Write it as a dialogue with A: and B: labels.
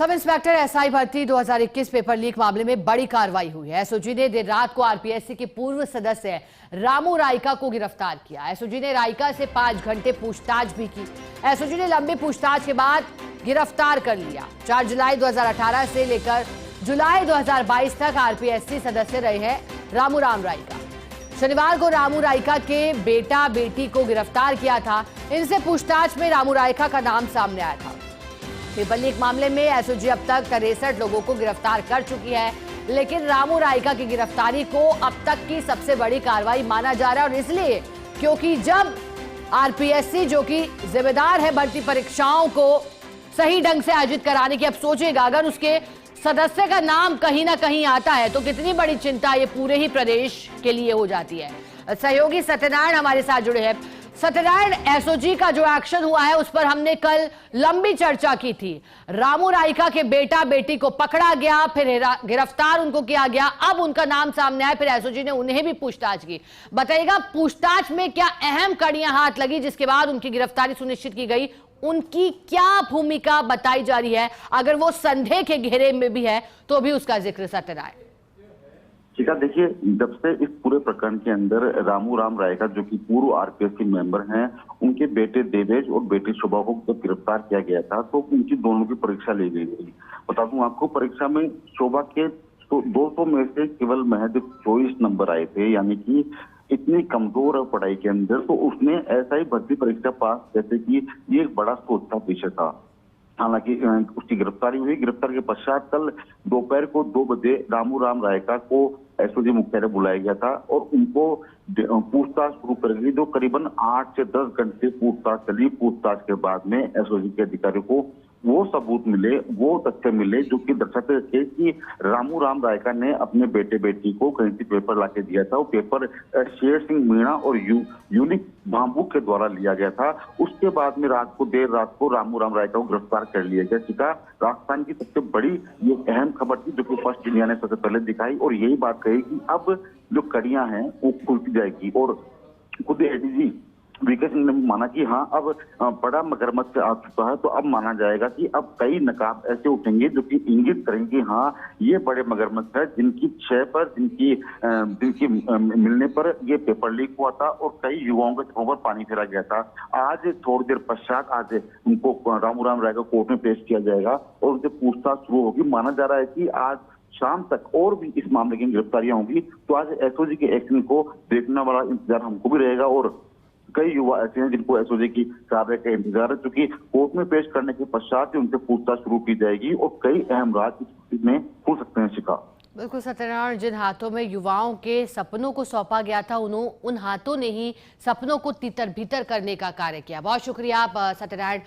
A: Sub inspector SI भर्ती 2021 paper leak मामले में बड़ी कार्रवाई हुई है। एसओजी ने देर रात को आरपीएससी के पूर्व सदस्य रामू रायका को गिरफ्तार किया। एसओजी ने रायका से 5 घंटे पूछताछ भी की। एसओजी ने लंबी पूछताछ के बाद गिरफ्तार कर लिया। 4 जुलाई 2018 से लेकर जुलाई 2022 तक आरपीएससी सदस्य रहे हैं रामू रायका। शनिवार को रामू रायका के बेटा बेटी को गिरफ्तार किया था। इनसे पूछताछ में रामू रायका का नाम सामने आया था। पेपर लीक मामले में एसओजी अब तक 63 लोगों को गिरफ्तार कर चुकी है, लेकिन रामू रायका की गिरफ्तारी को अब तक की सबसे बड़ी कार्रवाई माना जा रहा है। और इसलिए क्योंकि जब आरपीएससी जो कि जिम्मेदार है भर्ती परीक्षाओं को सही ढंग से आयोजित कराने की, अब सोचेगा अगर उसके सदस्य का नाम कहीं ना कहीं आता है तो कितनी बड़ी चिंता ये पूरे ही प्रदेश के लिए हो जाती है। सहयोगी सत्यनारायण हमारे साथ जुड़े हैं। सत्यनारायण, एसओजी का जो एक्शन हुआ है उस पर हमने कल लंबी चर्चा की थी। रामू रायका के बेटा बेटी को पकड़ा गया, फिर गिरफ्तार उनको किया गया, अब उनका नाम सामने आया, फिर एसओजी ने उन्हें भी पूछताछ की। बताइएगा पूछताछ में क्या अहम कड़ियां हाथ लगी जिसके बाद उनकी गिरफ्तारी सुनिश्चित की गई, उनकी क्या भूमिका बताई जा रही है, अगर वो संदेह के घेरे में भी है तो भी उसका जिक्र सत्यनारायण।
B: शिखा, देखिए, जब से इस पूरे प्रकरण के अंदर रामू रायका जो कि पूर्व आरपीएससी मेंबर हैं, उनके बेटे देवेश और बेटी शोभा को जब गिरफ्तार किया गया था तो उनकी दोनों की परीक्षा ली गई थी। बता दूं आपको, परीक्षा में शोभा के 200 में से केवल महज 24 नंबर आए थे, यानी कि इतनी कमजोर है पढ़ाई के अंदर। तो उसने ऐसा ही भर्ती परीक्षा पास, जैसे कि ये एक बड़ा सोचता विषय था। हालांकि उसकी गिरफ्तारी हुई। गिरफ्तार के पश्चात कल दोपहर को 2 बजे रामू रायका को एसओजी मुख्यालय बुलाया गया था और उनको पूछताछ शुरू कर गई, जो करीबन 8 से 10 घंटे पूछताछ चली। पूछताछ के बाद में एसओजी के अधिकारियों को वो सबूत मिले, वो तथ्य मिले जो कि दर्शाते थे कि रामू रायका ने अपने बेटे बेटी को कहीं से पेपर लाके दिया था। वो पेपर शेर सिंह मीणा और यूनिक बाम्बू के द्वारा लिया गया था। उसके बाद में देर रात को रामू रायका को गिरफ्तार कर लिया गया। शिखा, राजस्थान की सबसे बड़ी ये अहम खबर थी जो कि फर्स्ट इंडिया ने सबसे पहले दिखाई और यही बात कही कि अब जो कड़ियां हैं वो खुलती जाएगी। और खुद एडीजी वीके सिंह ने माना कि हाँ, अब बड़ा मगरमच्छ आ चुका है, तो अब माना जाएगा कि अब कई नकाब ऐसे उठेंगे जो कि इंगित करेंगे हाँ ये बड़े मगरमच्छ है जिनकी छह पर जिनकी मिलने पर ये पेपर लीक हुआ था और कई युवाओं के छहों पर पानी फेरा गया था। आज थोड़ी देर पश्चात आज उनको रामू रायका कोर्ट में पेश किया जाएगा और उनसे पूछताछ शुरू होगी। माना जा रहा है कि आज शाम तक और भी इस मामले की गिरफ्तारियां होंगी। तो आज एसओजी के एक्शन को देखने वाला इंतजार हमको भी रहेगा और कई युवा ऐसे हैं जिनको एसओजी की कार्रवाई का इंतजार है, क्योंकि कोर्ट में पेश करने के पश्चात ही उनसे पूछताछ शुरू की जाएगी और कई अहम राज इसमें हो सकते हैं। शिखा,
A: बिल्कुल सत्यनारायण, जिन हाथों में युवाओं के सपनों को सौंपा गया था उन हाथों ने ही सपनों को तितर भीतर करने का कार्य किया। बहुत शुक्रिया आप सत्यनारायण।